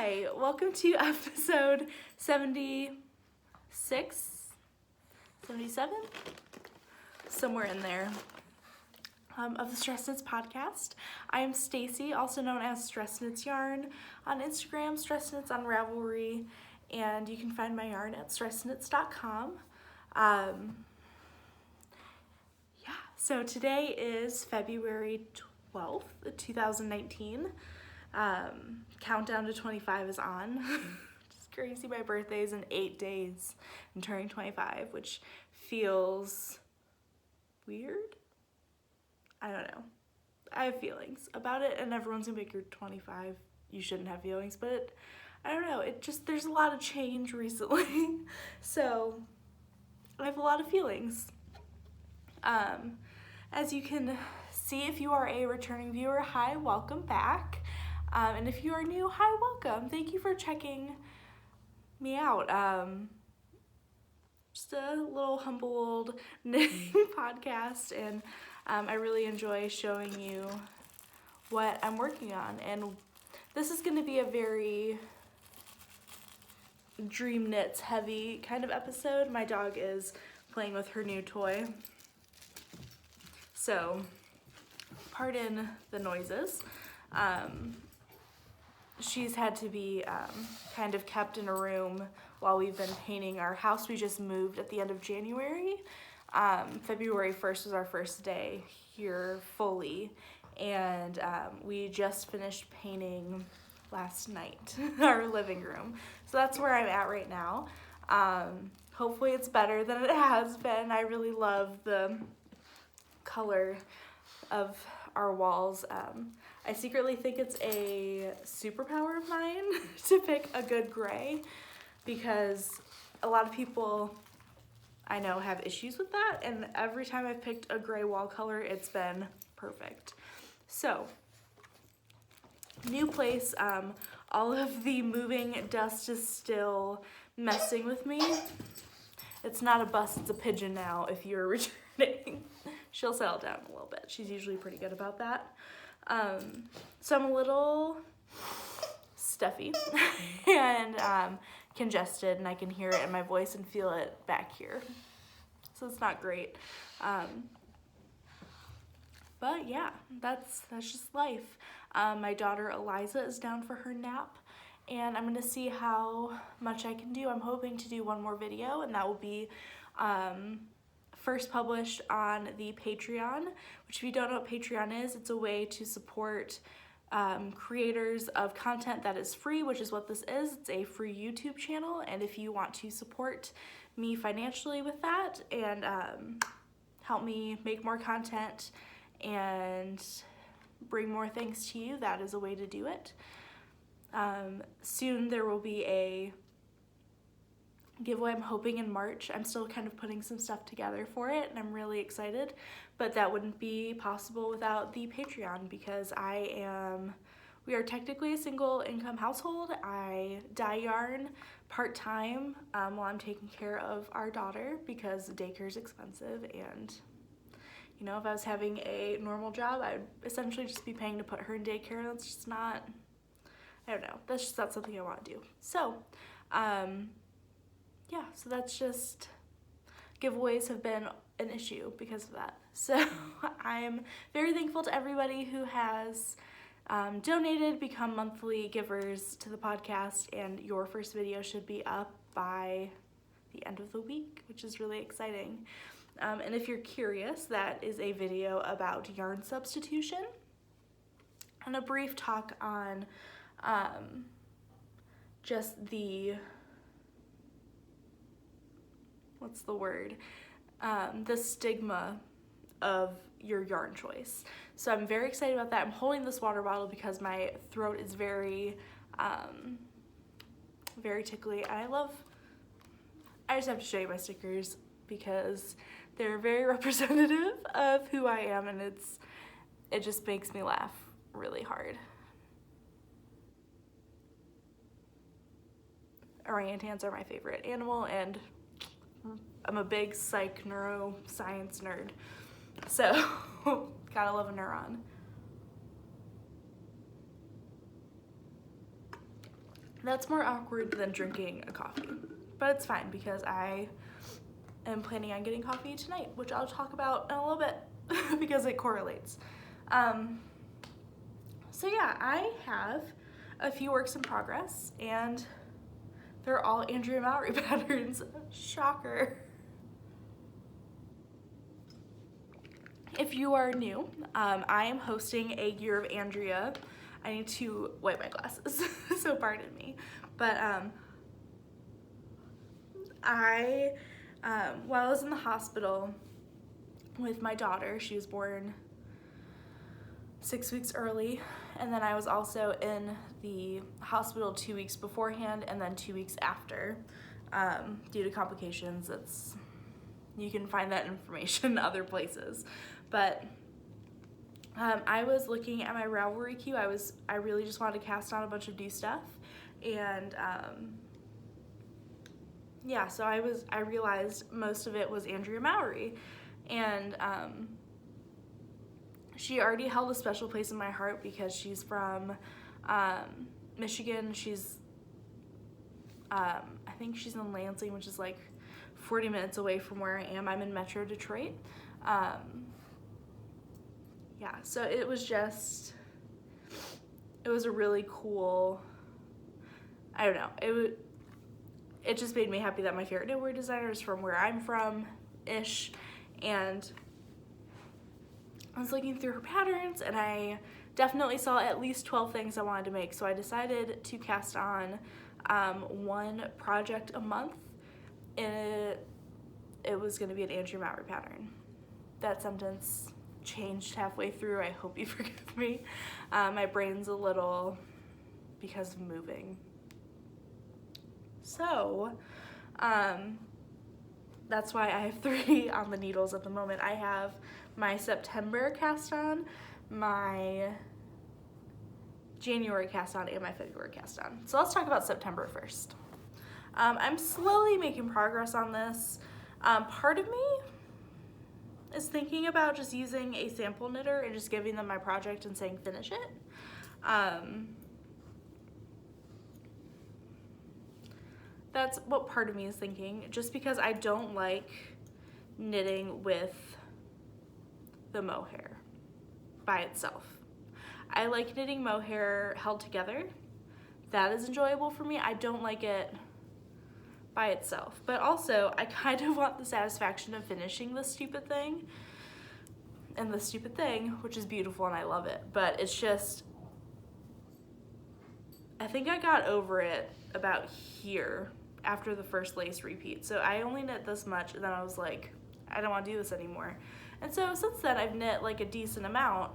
Hi, welcome to episode 76, 77, somewhere in there, of the Stress Knits podcast. I am Stacy, also known as Stress Knits Yarn on Instagram, Stress Knits on Ravelry, and you can find my yarn at stressknits.com. So today is February 12th, 2019. Countdown to 25 is on. It's crazy. My birthday is in 8 days. I'm turning 25, which feels weird. I don't know. I have feelings about it, and everyone's gonna be like, you're 25, you shouldn't have feelings, but I don't know. There's a lot of change recently. So I have a lot of feelings. As you can see, if you are a returning viewer, hi, welcome back. And if you are new, hi, welcome. Thank you for checking me out. Just a little humble old knitting podcast, and I really enjoy showing you what I'm working on. And this is going to be a very dream knits heavy kind of episode. My dog is playing with her new toy, so pardon the noises. She's had to be kind of kept in a room while we've been painting our house. We just moved at the end of January. February 1st was our first day here fully, and we just finished painting last night our living room. So that's where I'm at right now. Hopefully it's better than it has been. I really love the color of our walls. I secretly think it's a superpower of mine to pick a good gray, because a lot of people I know have issues with that, and every time I've picked a gray wall color, it's been perfect. So, new place, all of the moving dust is still messing with me. It's not a bus, it's a pigeon now if you're returning. She'll settle down a little bit. She's usually pretty good about that. So I'm a little stuffy and congested, and I can hear it in my voice and feel it back here. So it's not great. But yeah, that's just life. My daughter Eliza is down for her nap, and I'm gonna see how much I can do. I'm hoping to do one more video, and that will be first published on the Patreon, which if you don't know what Patreon is, it's a way to support creators of content that is free, which is what this is. It's a free YouTube channel, and if you want to support me financially with that and help me make more content and bring more things to you, that is a way to do it. Soon there will be a giveaway, I'm hoping in March. I'm still kind of putting some stuff together for it, and I'm really excited, but that wouldn't be possible without the Patreon, because we are technically a single income household. I dye yarn part-time while I'm taking care of our daughter, because daycare is expensive, and you know, if I was having a normal job, I'd essentially just be paying to put her in daycare, and that's just not, I don't know, that's just not something I want to do. So, yeah, so that's just, giveaways have been an issue because of that. So I'm very thankful to everybody who has donated, become monthly givers to the podcast, and your first video should be up by the end of the week, which is really exciting. And if you're curious, that is a video about yarn substitution and a brief talk on just the, what's the word? The stigma of your yarn choice. So I'm very excited about that. I'm holding this water bottle because my throat is very, very tickly. I just have to show you my stickers because they're very representative of who I am, and it just makes me laugh really hard. Orangutans are my favorite animal, and I'm a big psych neuroscience nerd, so gotta love a neuron. That's more awkward than drinking a coffee, but it's fine because I am planning on getting coffee tonight, which I'll talk about in a little bit because it correlates. So yeah, I have a few works in progress, and they're all Andrea Mowry patterns. Shocker. If you are new, I am hosting a Year of Andrea. I need to wipe my glasses, so pardon me. But while I was in the hospital with my daughter, she was born 6 weeks early, and then I was also in the hospital 2 weeks beforehand and then 2 weeks after due to complications. You can find that information other places. But I was looking at my Ravelry queue. I really just wanted to cast on a bunch of new stuff, and yeah, so I realized most of it was Andrea Mowry, and she already held a special place in my heart because she's from Michigan. I think she's in Lansing, which is like 40 minutes away from where I am. I'm in Metro Detroit. Yeah, so it was a really cool, I don't know, it just made me happy that my favorite knitwear designer is from where I'm from-ish, and I was looking through her patterns, and I definitely saw at least 12 things I wanted to make, so I decided to cast on one project a month, and it was going to be an Andrea Mowry pattern. That sentence changed halfway through. I hope you forgive me. My brain's a little, because of moving. So, that's why I have 3 on the needles at the moment. I have my September cast on, my January cast on, and my February cast on. So let's talk about September first. I'm slowly making progress on this. Part of me is thinking about just using a sample knitter and just giving them my project and saying finish it. That's what part of me is thinking, just because I don't like knitting with the mohair by itself. I like knitting mohair held together. That is enjoyable for me. I don't like it by itself, but also I kind of want the satisfaction of finishing this stupid thing, and the stupid thing, which is beautiful and I love it, but it's just, I think I got over it about here after the first lace repeat. So I only knit this much, and then I was like, I don't want to do this anymore. And so since then I've knit like a decent amount,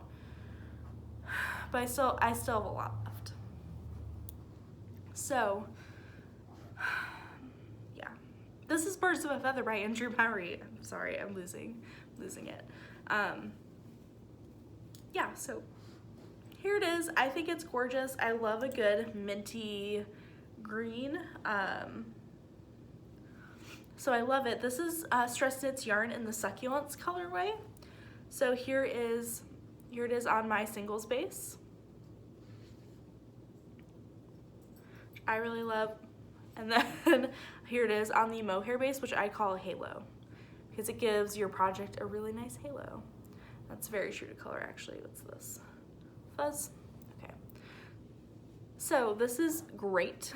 but I still have a lot left. So yeah, this is Birds of a Feather by Andrea Mowry. I'm sorry, I'm losing it. Yeah, so here it is. I think it's gorgeous. I love a good minty green. So I love it. This is Stress Knits yarn in the Succulents colorway. So here it is on my singles base, which I really love. And then here it is on the mohair base, which I call Halo, because it gives your project a really nice halo. That's very true to color, actually. What's this? Fuzz? Okay. So this is great.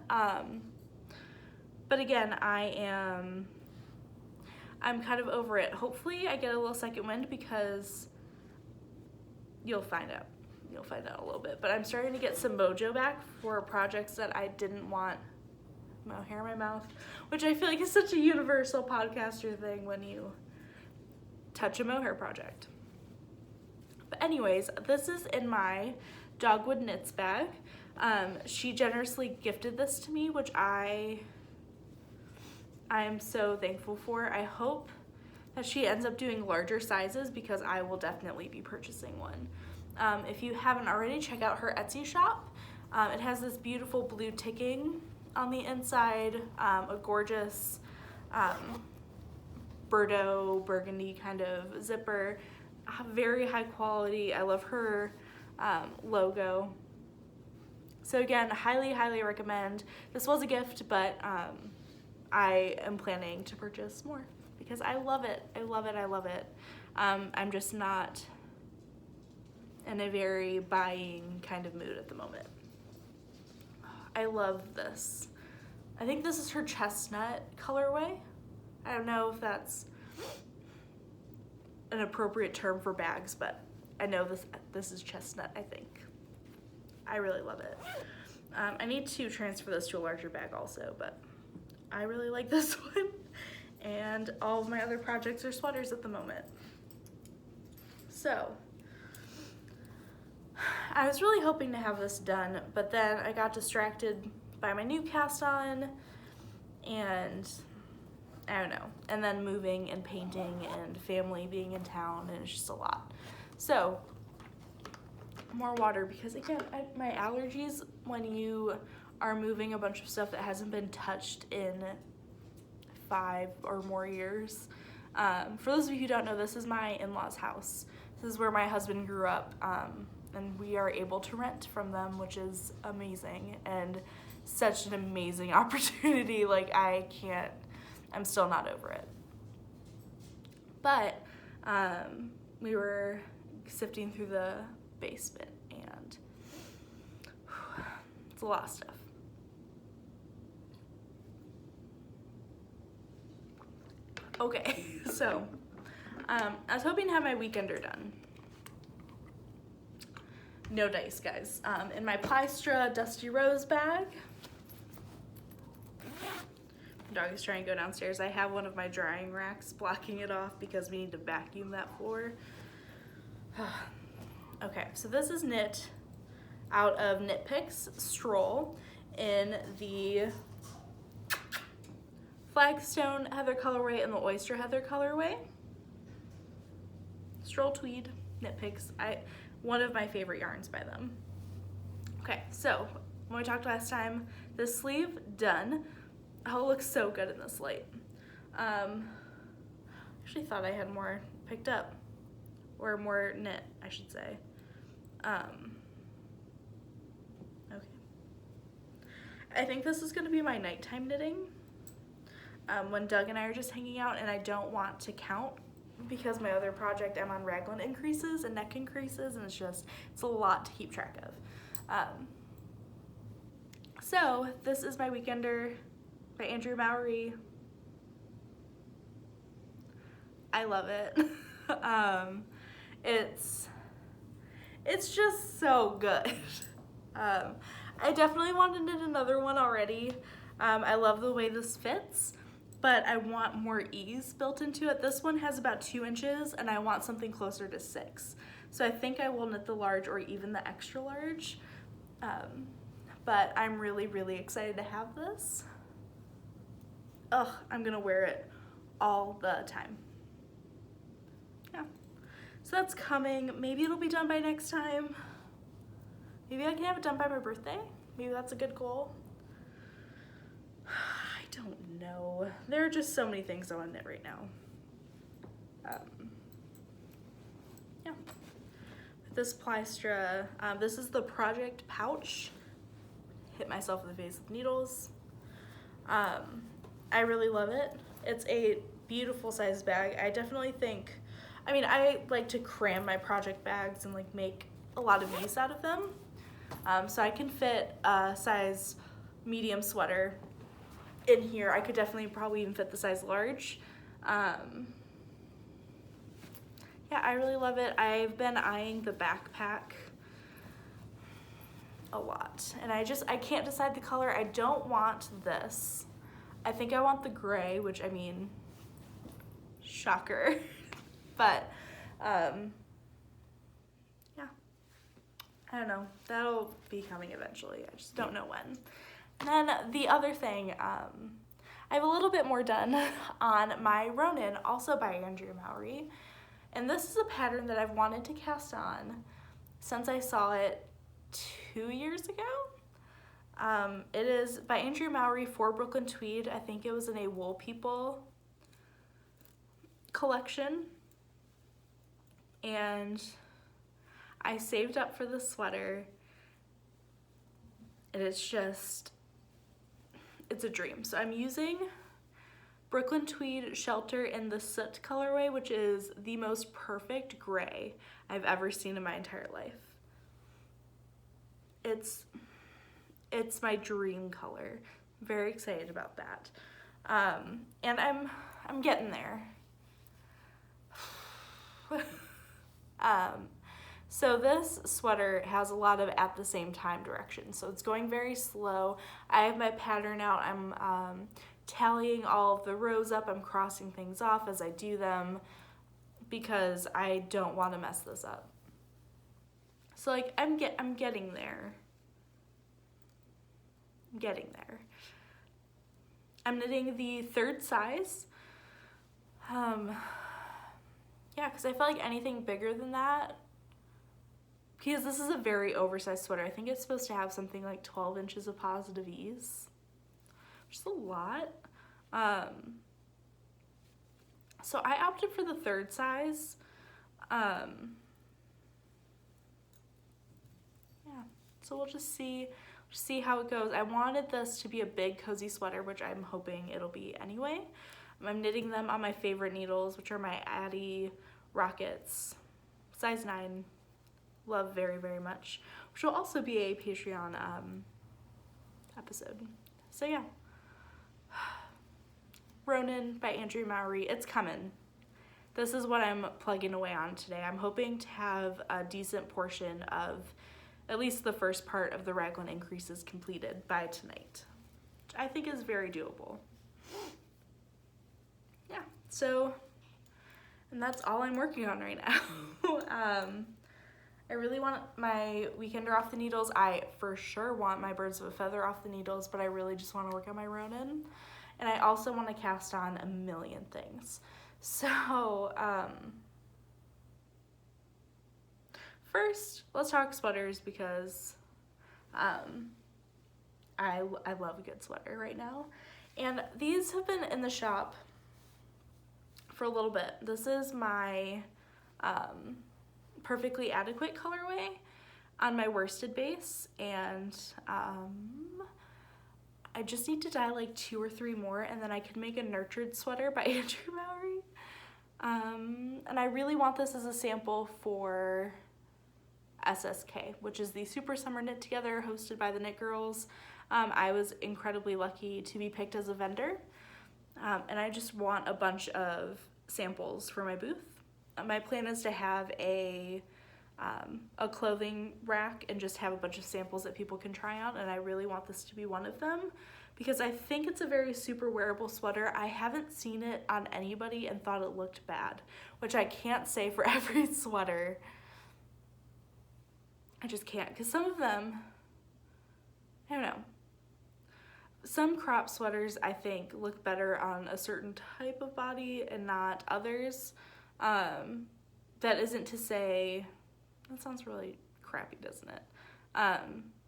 But again, I'm kind of over it. Hopefully I get a little second wind, because you'll find out. You'll find out a little bit. But I'm starting to get some mojo back for projects that I didn't want mohair in my mouth, which I feel like is such a universal podcaster thing when you touch a mohair project. But anyways, this is in my Dogwood Knits bag. She generously gifted this to me, which I am so thankful for. I hope that she ends up doing larger sizes, because I will definitely be purchasing one. If you haven't already, check out her Etsy shop. It has this beautiful blue ticking on the inside, a gorgeous Bordeaux burgundy kind of zipper, very high quality. I love her logo. So again, highly, highly recommend. This was a gift, but I am planning to purchase more because I love it. I love it. I love it. I'm just not in a very buying kind of mood at the moment. I love this. I think this is her chestnut colorway. I don't know if that's an appropriate term for bags, but I know this is chestnut, I think. I really love it. I need to transfer this to a larger bag also, but I really like this one. And all of my other projects are sweaters at the moment. So, I was really hoping to have this done, but then I got distracted by my new cast on, and I don't know, and then moving and painting and family being in town, and it's just a lot. So, more water, because again, my allergies, when you are moving a bunch of stuff that hasn't been touched in 5 or more years. For those of you who don't know, this is my in-laws' house. This is where my husband grew up, and we are able to rent from them, which is amazing, and such an amazing opportunity. Like, I'm still not over it. But we were sifting through the basement, and it's a lot of stuff. Okay, so I was hoping to have my weekender done. No dice, guys. In my Plystra Dusty Rose bag, the dog is trying to go downstairs. I have one of my drying racks blocking it off because we need to vacuum that floor. Okay, so this is knit out of Knit Picks Stroll in the Flagstone Heather colorway and the Oyster Heather colorway. Stroll Tweed, Knit Picks, one of my favorite yarns by them. Okay, so when we talked last time, this sleeve done. Oh, it looks so good in this light. Actually thought I had more picked up, or more knit, I should say. Okay. I think this is gonna be my nighttime knitting. When Doug and I are just hanging out, and I don't want to count because my other project I'm on raglan increases and neck increases, and it's a lot to keep track of. So this is my Weekender by Andrew Mowry. I love it. It's just so good. I definitely want to knit another one already. I love the way this fits, but I want more ease built into it. This one has about 2 inches, and I want something closer to 6. So I think I will knit the large or even the extra large. But I'm really, really excited to have this. Ugh, I'm gonna wear it all the time. Yeah, so that's coming. Maybe it'll be done by next time. Maybe I can have it done by my birthday. Maybe that's a good goal. I don't know. There are just so many things I want to knit right now. Yeah. With this Plystra, this is the Project Pouch. Hit myself in the face with needles. I really love it. It's a beautiful size bag. I definitely think, I like to cram my project bags and like make a lot of use out of them. So I can fit a size medium sweater in here. I could definitely probably even fit the size large. Yeah, I really love it. I've been eyeing the backpack a lot, and I can't decide the color. I don't want this. I think I want the gray, which shocker. But yeah, I don't know. That'll be coming eventually. I just don't know when. And then the other thing, I have a little bit more done on my Ronin, also by Andrew Mowry. And this is a pattern that I've wanted to cast on since I saw it 2 years ago. It is by Andrew Mowry for Brooklyn Tweed. I think it was in a Wool People collection. And I saved up for the sweater, and it's a dream. So I'm using Brooklyn Tweed Shelter in the Soot colorway, which is the most perfect gray I've ever seen in my entire life. It's my dream color. Very excited about that. And I'm getting there. So this sweater has a lot of at the same time directions. So it's going very slow. I have my pattern out. I'm tallying all of the rows up. I'm crossing things off as I do them because I don't want to mess this up. So like I'm getting there. I'm knitting the 3rd size. Yeah, because I feel like anything bigger than that, because this is a very oversized sweater. I think it's supposed to have something like 12 inches of positive ease, which is a lot. So I opted for the 3rd size. Yeah, so we'll just see how it goes. I wanted this to be a big cozy sweater, which I'm hoping it'll be anyway. I'm knitting them on my favorite needles, which are my Addy Rockets, size 9. Love very, very much, which will also be a Patreon episode. So yeah. Ronin by Andrew Mowry, it's coming. This is what I'm plugging away on today. I'm hoping to have a decent portion of at least the first part of the raglan increases completed by tonight, which I think is very doable. Yeah, so, and that's all I'm working on right now. I really want my Weekender off the needles. I for sure want my Birds of a Feather off the needles, but I really just want to work on my Ronin. And I also want to cast on a million things. So, first, let's talk sweaters because I love a good sweater right now. And these have been in the shop for a little bit. This is my Perfectly Adequate colorway on my worsted base, and I just need to dye like 2 or 3 more, and then I could make a Nurtured sweater by Andrew Mowry. And I really want this as a sample for SSK, which is the Super Summer Knit Together hosted by the Knit Girls. I was incredibly lucky to be picked as a vendor, and I just want a bunch of samples for my booth. My plan is to have a clothing rack and just have a bunch of samples that people can try on, and I really want this to be one of them because I think it's a very super wearable sweater. I haven't seen it on anybody and thought it looked bad, which I can't say for every sweater. I just can't, because some of them, I don't know. Some crop sweaters I think look better on a certain type of body and not others. That isn't to say, that sounds really crappy, doesn't it? But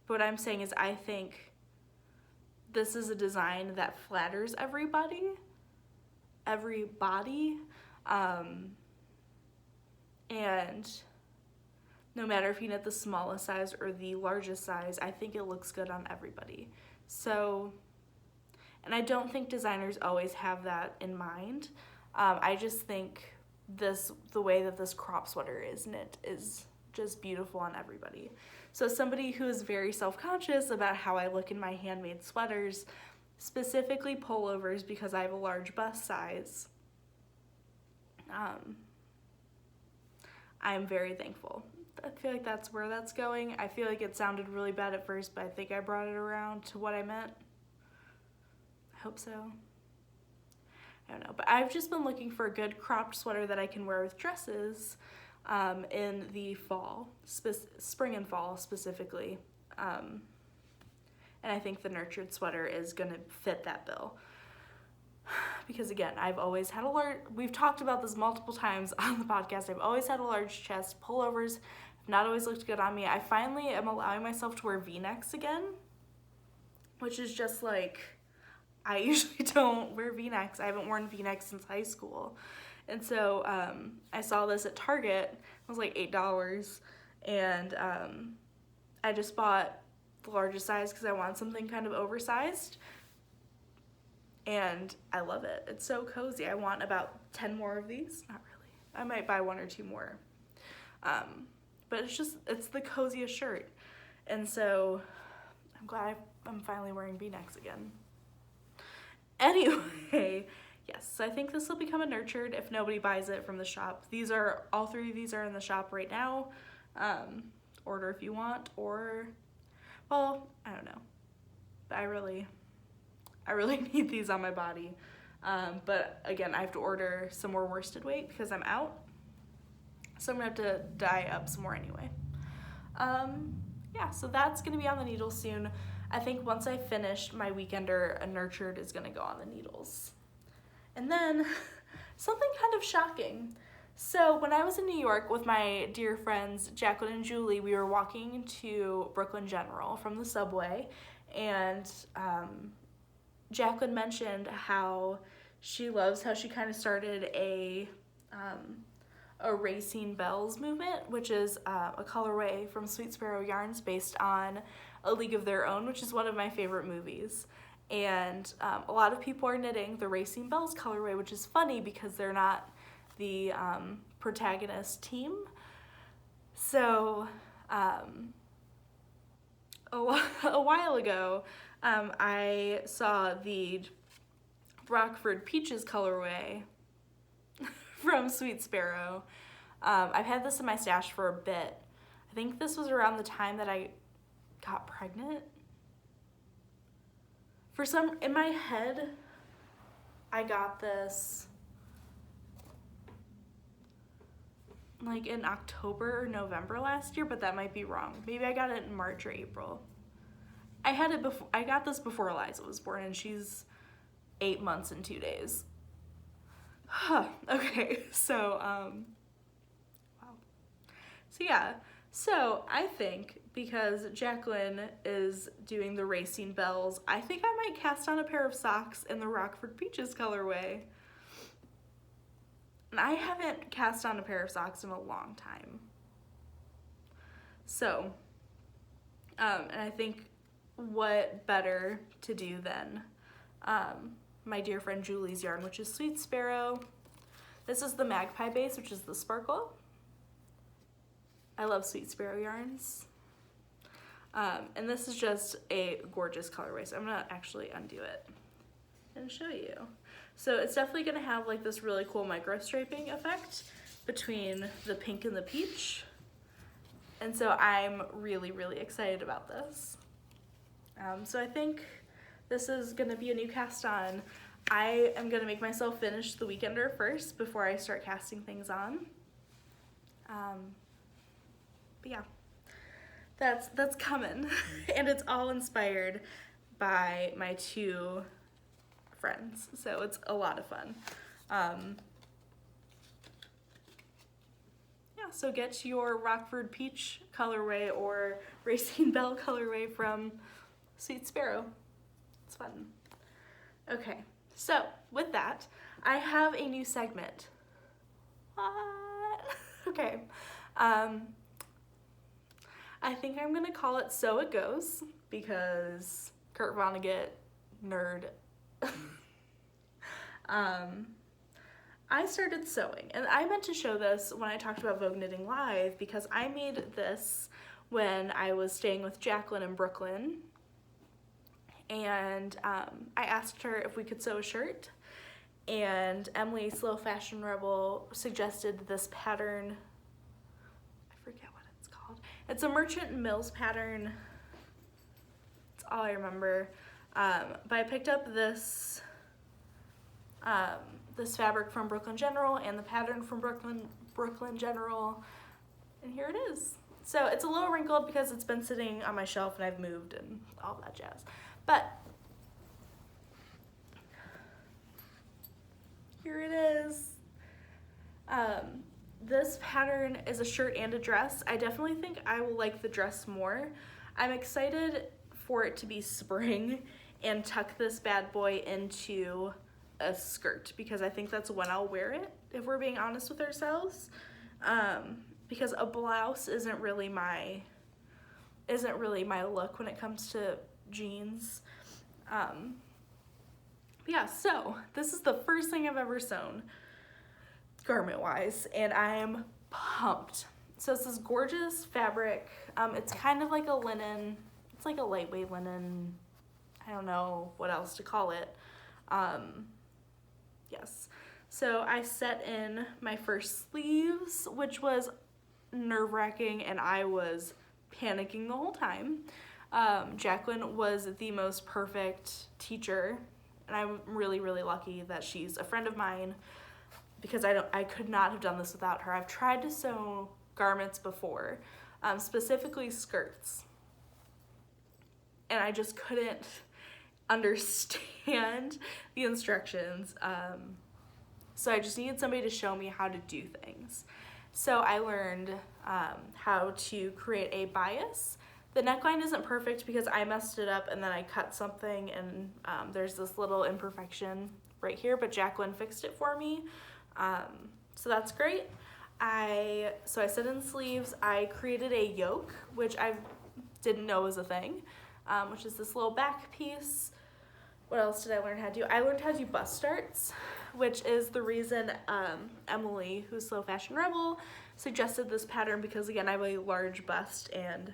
what I'm saying is I think this is a design that flatters everybody, and no matter if you knit the smallest size or the largest size, I think it looks good on everybody. So, and I don't think designers always have that in mind. I just think the way that this crop sweater is knit is just beautiful on everybody. So somebody who is very self-conscious about how I look in my handmade sweaters, specifically pullovers because I have a large bust size, I'm very thankful. I feel like that's where that's going. I feel like it sounded really bad at first, but I think I brought it around to what I meant. I hope so. I don't know, but I've just been looking for a good cropped sweater that I can wear with dresses in the fall, spring and fall specifically. And I think the Nurtured sweater is gonna fit that bill. Because again, I've always had a large, we've talked about this multiple times on the podcast, I've always had a large chest. Pullovers have not always looked good on me. I finally am allowing myself to wear V-necks again, which is just like, I usually don't wear V-necks. I haven't worn V-necks since high school. And so I saw this at Target. It was like $8. And I just bought the largest size because I want something kind of oversized. And I love it. It's so cozy. I want about 10 more of these. Not really. I might buy 1 or 2 more. But it's the coziest shirt. And so I'm glad I'm finally wearing V-necks again. Anyway, yes, so I think this will become a nurtured if nobody buys it from the shop. All 3 of these are in the shop right now. Order if you want, or, well, I don't know. But I really need these on my body. But again, I have to order some more worsted weight because I'm out. So I'm gonna have to dye up some more anyway. Yeah, so that's gonna be on the needles soon. I think once I finish my weekender, a nurtured is gonna go on the needles. And then something kind of shocking. So when I was in New York with my dear friends Jacqueline and Julie, we were walking to Brooklyn General from the subway, and Jacqueline mentioned how she loves how she kind of started a Racine Bells movement, which is a colorway from Sweet Sparrow Yarns based on A League of Their Own, which is one of my favorite movies. And a lot of people are knitting the Racine Bells colorway, which is funny because they're not the protagonist team. So a while ago, I saw the Rockford Peaches colorway from Sweet Sparrow. I've had this in my stash for a bit. I think this was around the time that I got pregnant. In my head, I got this like in October or November last year, but that might be wrong. Maybe I got it in March or April. I got this before Eliza was born, and she's 8 months and 2 days. Okay, so, wow. So yeah, so I think because Jacqueline is doing the Racine Bells, I think I might cast on a pair of socks in the Rockford Peaches colorway. And I haven't cast on a pair of socks in a long time. So, and I think what better to do than my dear friend Julie's yarn, which is Sweet Sparrow. This is the Magpie base, which is the sparkle. I love Sweet Sparrow yarns. And this is just a gorgeous colorway, so I'm gonna actually undo it and show you. So it's definitely gonna have like this really cool micro striping effect between the pink and the peach. And so I'm really, really excited about this. So I think this is gonna be a new cast on. I am gonna make myself finish the weekender first before I start casting things on. But yeah, that's coming. And it's all inspired by my 2 friends, so it's a lot of fun. Yeah, so get your Rockford Peach colorway or Racine Bell colorway from Sweet Sparrow. It's fun. Okay, so with that, I have a new segment. What? Okay. I think I'm gonna call it So It Goes, because Kurt Vonnegut, nerd. I started sewing, and I meant to show this when I talked about Vogue Knitting Live, because I made this when I was staying with Jacqueline in Brooklyn, and I asked her if we could sew a shirt, and Emily, Slow Fashion Rebel, suggested this pattern. I forget what it's called. It's a Merchant Mills pattern. That's all I remember. But I picked up this this fabric from Brooklyn General and the pattern from Brooklyn General, and here it is. So it's a little wrinkled because it's been sitting on my shelf and I've moved and all that jazz. But here it is. This pattern is a shirt and a dress. I definitely think I will like the dress more. I'm excited for it to be spring and tuck this bad boy into a skirt, because I think that's when I'll wear it, if we're being honest with ourselves. Because a blouse isn't really my isn't really my look when it comes to jeans. Yeah, so this is the first thing I've ever sewn garment-wise, and I am pumped. So it's this gorgeous fabric. It's kind of like a linen. It's like a lightweight linen. I don't know what else to call it. Yes. So I set in my first sleeves, which was nerve-wracking, and I was panicking the whole time. Jacqueline was the most perfect teacher, and I'm really, really lucky that she's a friend of mine, because I could not have done this without her. I've tried to sew garments before, specifically skirts, and I just couldn't understand the instructions. So I just needed somebody to show me how to do things. So I learned how to create a bias. The neckline isn't perfect because I messed it up and then I cut something, and there's this little imperfection right here, but Jacqueline fixed it for me. So that's great. So I set in sleeves. I created a yoke, which I didn't know was a thing, which is this little back piece. What else did I learn how to do? I learned how to do bust starts, which is the reason Emily, who's Slow Fashion Rebel, suggested this pattern, because again, I have a large bust and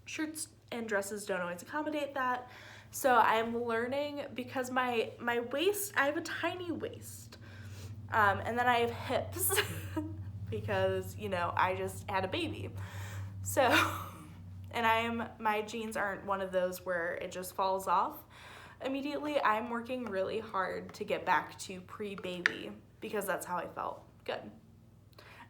shirts and dresses don't always accommodate that. So I'm learning, because my waist, I have a tiny waist, and then I have hips because, you know, I just had a baby. So, and my jeans aren't one of those where it just falls off immediately. I'm working really hard to get back to pre-baby, because that's how I felt good.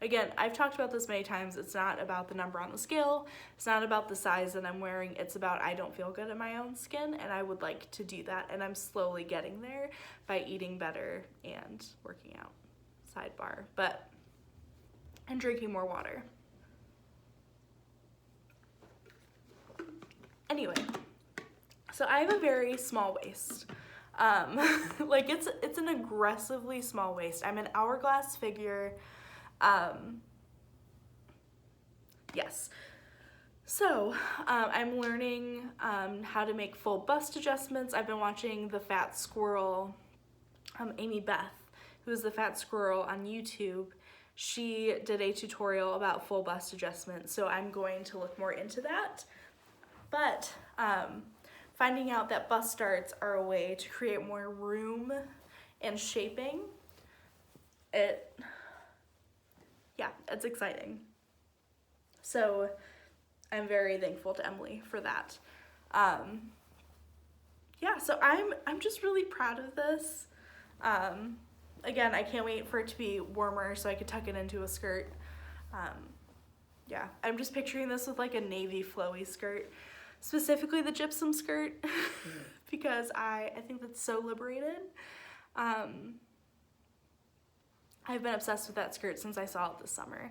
Again, I've talked about this many times. It's not about the number on the scale. It's not about the size that I'm wearing. It's about I don't feel good in my own skin, and I would like to do that. And I'm slowly getting there by eating better and working out. Sidebar. And drinking more water. Anyway, so I have a very small waist. Like it's an aggressively small waist. I'm an hourglass figure. Yes. So, I'm learning how to make full bust adjustments. I've been watching the Fat Squirrel, Amy Beth, who's the Fat Squirrel on YouTube. She did a tutorial about full bust adjustments, so I'm going to look more into that. But finding out that bust starts are a way to create more room and shaping, it's exciting. So I'm very thankful to Emily for that. So I'm just really proud of this. Again, I can't wait for it to be warmer so I could tuck it into a skirt. I'm just picturing this with like a navy flowy skirt, specifically the gypsum skirt, because I think that's so liberated. I've been obsessed with that skirt since I saw it this summer.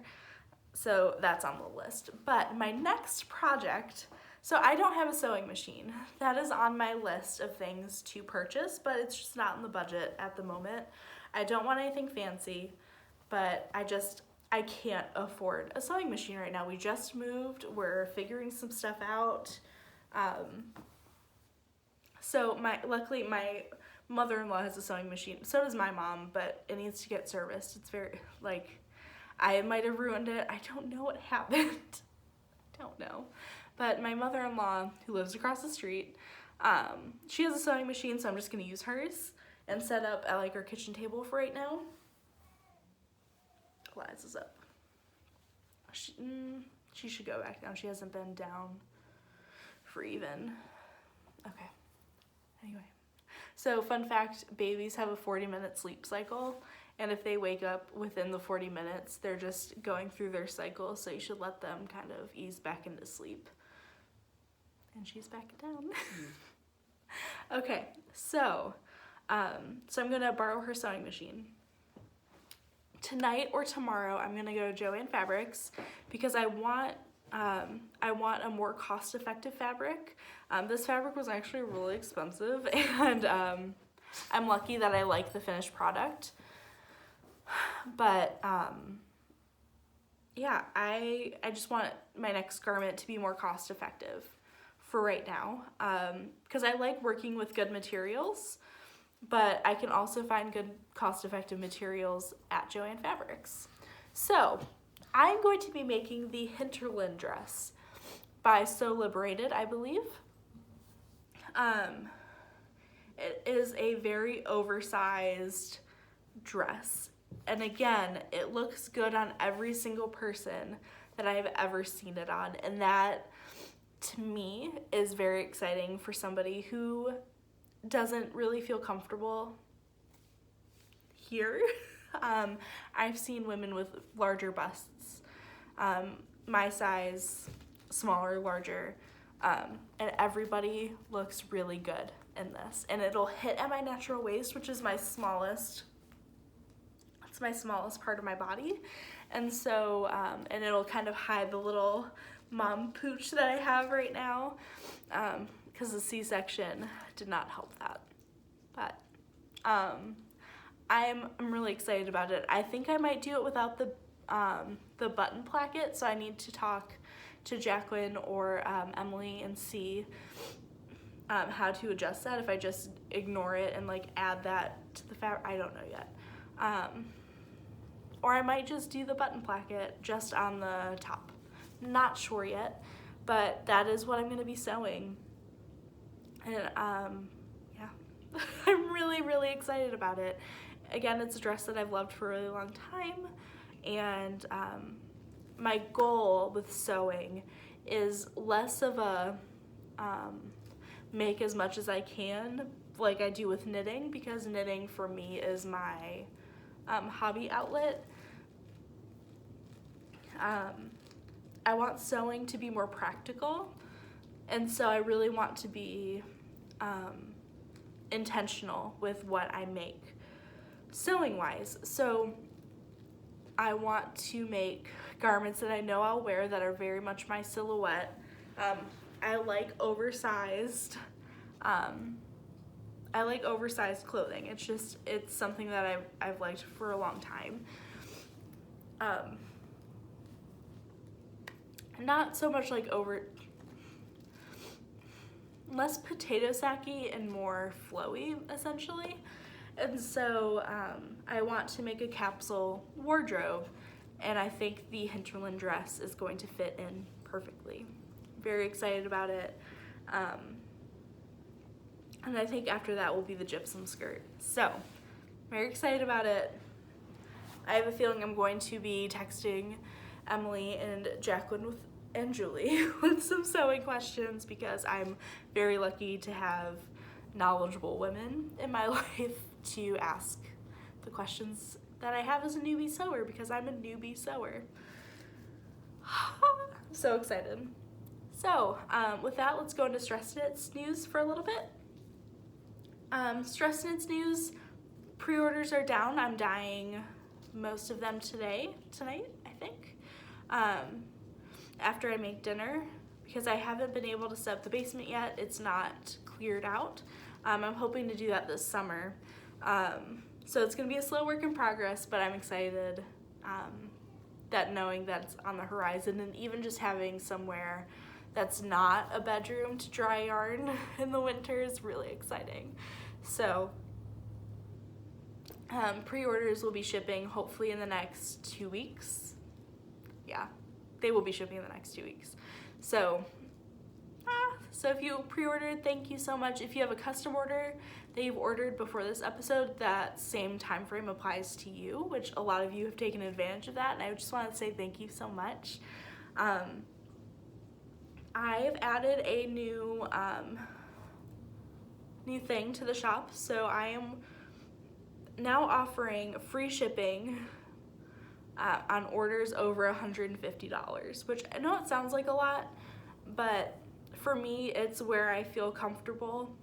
So that's on the list. But my next project, so I don't have a sewing machine. That is on my list of things to purchase, but it's just not in the budget at the moment. I don't want anything fancy, but I can't afford a sewing machine right now. We just moved, we're figuring some stuff out. So luckily my mother-in-law has a sewing machine. So does my mom, but it needs to get serviced. It's very, I might have ruined it. I don't know what happened. I don't know. But my mother-in-law, who lives across the street, she has a sewing machine, so I'm just gonna use hers and set up at our kitchen table for right now. Liz is up. She should go back down. She hasn't been down for even. Okay. Anyway. So fun fact, babies have a 40-minute sleep cycle, and if they wake up within the 40 minutes, they're just going through their cycle, so you should let them kind of ease back into sleep. And she's back down. Okay, so I'm gonna borrow her sewing machine. Tonight or tomorrow, I'm gonna go to Joann Fabrics because I want a more cost-effective fabric. This fabric was actually really expensive, and I'm lucky that I like the finished product. But yeah, I just want my next garment to be more cost effective for right now, because I like working with good materials, but I can also find good cost effective materials at Joann Fabrics. So I'm going to be making the Hinterland dress by So Liberated, I believe. Um, it is a very oversized dress. And again, it looks good on every single person that I've ever seen it on. And that, to me, is very exciting for somebody who doesn't really feel comfortable here. I've seen women with larger busts, my size, smaller, larger, and everybody looks really good in this. And it'll hit at my natural waist, which is my smallest. It's my smallest part of my body. And so, and it'll kind of hide the little mom pooch that I have right now, because the C-section did not help that. But I'm really excited about it. I think I might do it without the button placket, so I need to talk to Jacqueline or Emily and see how to adjust that. If I just ignore it and like add that to the fabric, I don't know yet. Or I might just do the button placket just on the top. Not sure yet, but that is what I'm going to be sewing. And yeah, I'm really, really excited about it. Again, it's a dress that I've loved for a really long time, and my goal with sewing is less of a make as much as I can like I do with knitting, because knitting for me is my hobby outlet. I want sewing to be more practical, and so I really want to be intentional with what I make sewing wise. So I want to make garments that I know I'll wear that are very much my silhouette. I like oversized clothing. It's something that I've liked for a long time. Not so much like less potato sacky and more flowy, essentially. And so I want to make a capsule wardrobe, and I think the Hinterland dress is going to fit in perfectly. Very excited about it. And I think after that will be the gypsum skirt. So, very excited about it. I have a feeling I'm going to be texting Emily and Jacqueline and Julie with some sewing questions, because I'm very lucky to have knowledgeable women in my life to ask the questions that I have as a newbie sewer, because I'm a newbie sewer. I'm so excited. So with that, let's go into Stress Knits news for a little bit. Stress Knits news, pre-orders are down. I'm dyeing most of them tonight, I think, after I make dinner, because I haven't been able to set up the basement yet. It's not cleared out. I'm hoping to do that this summer. So it's going to be a slow work in progress, but I'm excited that knowing that's on the horizon, and even just having somewhere that's not a bedroom to dry yarn in the winter is really exciting. So pre-orders will be shipping hopefully in the next 2 weeks. Yeah, they will be shipping in the next 2 weeks. So if you pre-ordered, thank you so much. If you have a custom order that you've ordered before this episode, that same time frame applies to you, which a lot of you have taken advantage of that, and I just want to say thank you so much. I've added a new thing to the shop, so I am now offering free shipping on orders over $150, which I know it sounds like a lot, but for me, it's where I feel comfortable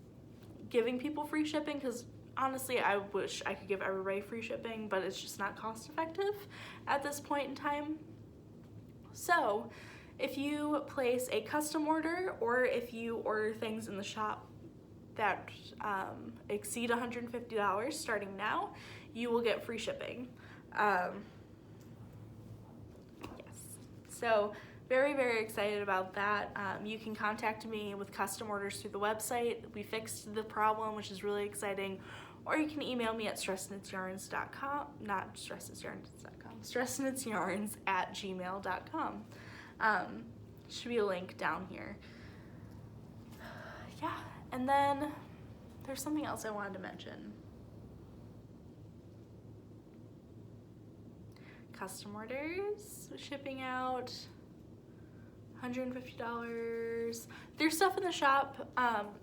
giving people free shipping, because honestly, I wish I could give everybody free shipping, but it's just not cost effective at this point in time. So if you place a custom order, or if you order things in the shop that exceed $150 starting now, you will get free shipping. Yes. So very, very excited about that. You can contact me with custom orders through the website. We fixed the problem, which is really exciting. Or you can email me at stressknitsyarns.com, not stressknitsyarns.com, stressknitsyarns@gmail.com. Should be a link down here. Yeah, and then there's something else I wanted to mention. Custom orders, shipping out, $150. There's stuff in the shop.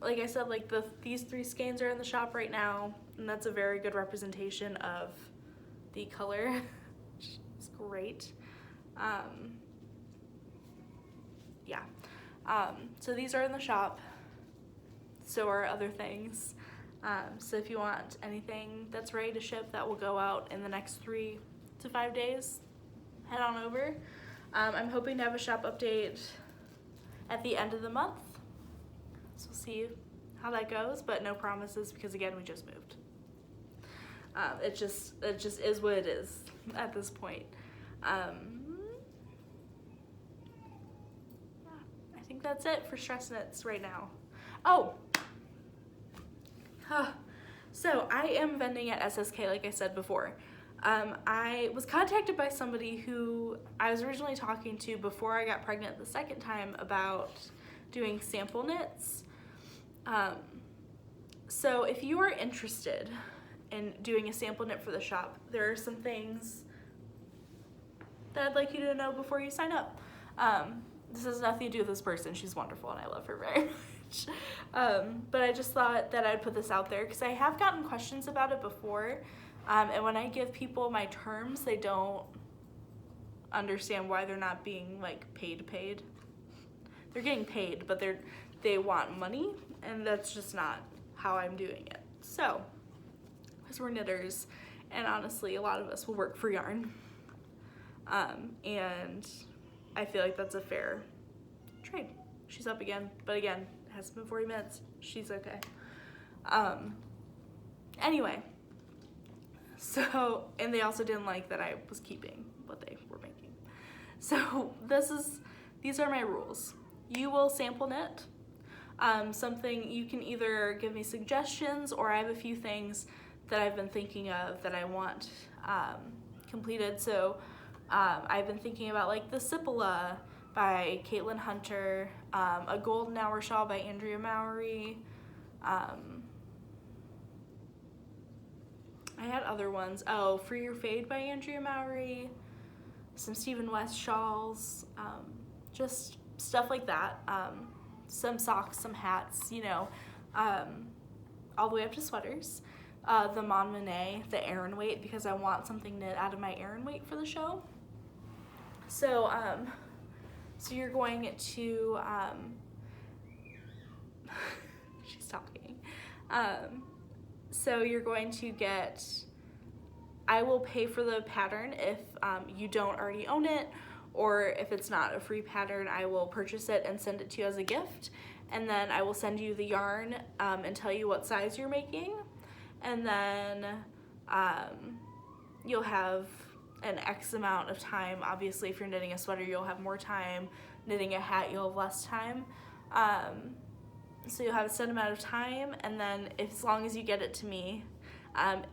Like I said, like these 3 skeins are in the shop right now, and that's a very good representation of the color. It's great. Yeah. So these are in the shop. So are other things. So if you want anything that's ready to ship that will go out in the next 3 to 5 days, head on over. I'm hoping to have a shop update at the end of the month. So we'll see how that goes, but no promises because again, we just moved. It just is what it is at this point. Yeah, I think that's it for Stress Knits right now. Oh, so I am vending at SSK, like I said before. I was contacted by somebody who I was originally talking to before I got pregnant the second time about doing sample knits. So if you are interested in doing a sample knit for the shop, there are some things that I'd like you to know before you sign up. This has nothing to do with this person. She's wonderful and I love her very much. But I just thought that I'd put this out there because I have gotten questions about it before. And when I give people my terms, they don't understand why they're not being like paid. They're getting paid, but they want money, and that's just not how I'm doing it. So, because we're knitters, and honestly, a lot of us will work for yarn. And I feel like that's a fair trade. She's up again, but again, it hasn't been 40 minutes. She's okay. Anyway. So, and they also didn't like that I was keeping what they were making. So these are my rules. You will sample knit. Something you can either give me suggestions, or I have a few things that I've been thinking of that I want completed. So I've been thinking about like the Cipolla by Caitlin Hunter, a Golden Hour Shawl by Andrea Mowry. I had other ones. Oh, Free Your Fade by Andrea Mowry, some Stephen West shawls, just stuff like that. Some socks, some hats, you know, all the way up to sweaters. The Mon Monet, the Aran weight, because I want something knit out of my Aran weight for the show. So, so you're going to, she's talking. So you're going to get, I will pay for the pattern if you don't already own it, or if it's not a free pattern, I will purchase it and send it to you as a gift. And then I will send you the yarn and tell you what size you're making. And then you'll have an X amount of time. Obviously, if you're knitting a sweater, you'll have more time. Knitting a hat, you'll have less time. So you'll have a set amount of time, and then as long as you get it to me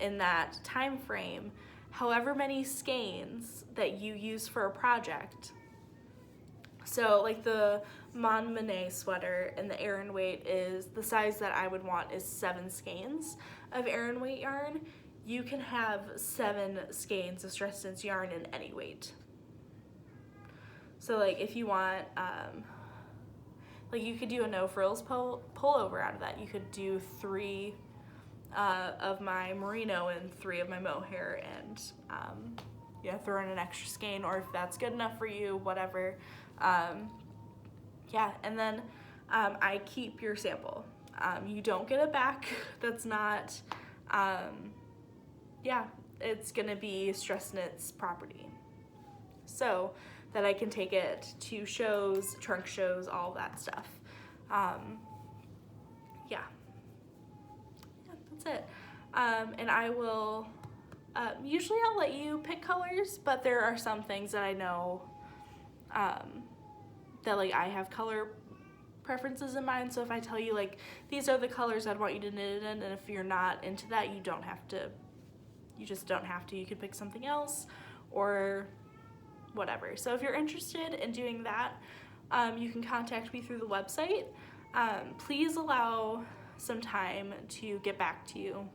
in that time frame, however many skeins that you use for a project. So like the Mon Monet sweater and the Aran weight is, the size that I would want is 7 skeins of Aran weight yarn. You can have 7 skeins of Stress Knits yarn in any weight. So like if you want, like you could do a no frills pullover out of that. You could do 3 of my merino and 3 of my mohair, and yeah, throw in an extra skein, or if that's good enough for you, whatever. Yeah, and then I keep your sample. You don't get it back. That's not, yeah, it's gonna be Stress Knits property. So that I can take it to shows, trunk shows, all that stuff. Yeah, that's it. And I will, usually I'll let you pick colors, but there are some things that I know that like I have color preferences in mind. So if I tell you like these are the colors I'd want you to knit it in, and if you're not into that, you just don't have to. You could pick something else or whatever. So if you're interested in doing that, you can contact me through the website. Please allow some time to get back to you.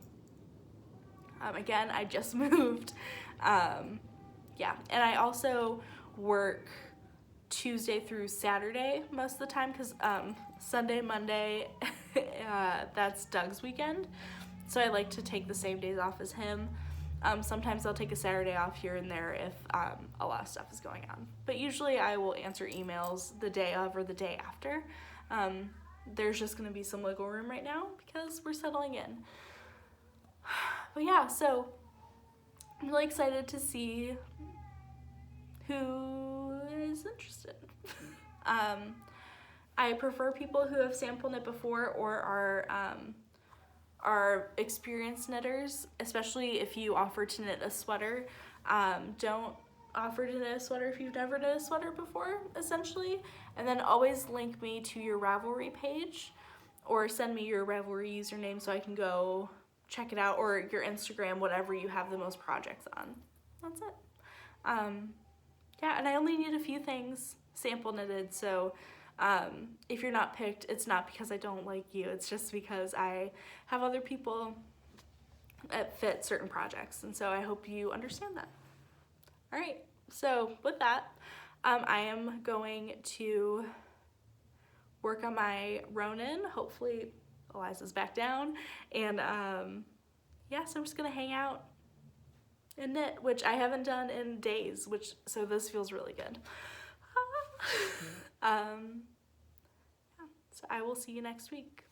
Again, I just moved. Yeah, and I also work Tuesday through Saturday most of the time because Sunday, Monday, that's Doug's weekend. So I like to take the same days off as him. Sometimes I'll take a Saturday off here and there if a lot of stuff is going on. But usually I will answer emails the day of or the day after. There's just going to be some wiggle room right now because we're settling in. But yeah, so I'm really excited to see who is interested. I prefer people who have sample knit before or are experienced knitters, especially if you offer to knit a sweater. Don't offer to knit a sweater if you've never knit a sweater before, essentially. And then always link me to your Ravelry page or send me your Ravelry username so I can go check it out, or your Instagram, whatever you have the most projects on. That's it. Yeah, and I only need a few things sample knitted, so if you're not picked, it's not because I don't like you, it's just because I have other people that fit certain projects, and so I hope you understand that. All right, so with that, I am going to work on my Ronin. Hopefully Eliza's back down, and yeah, so I'm just gonna hang out and knit, which I haven't done in days, so this feels really good. Yeah, so I will see you next week.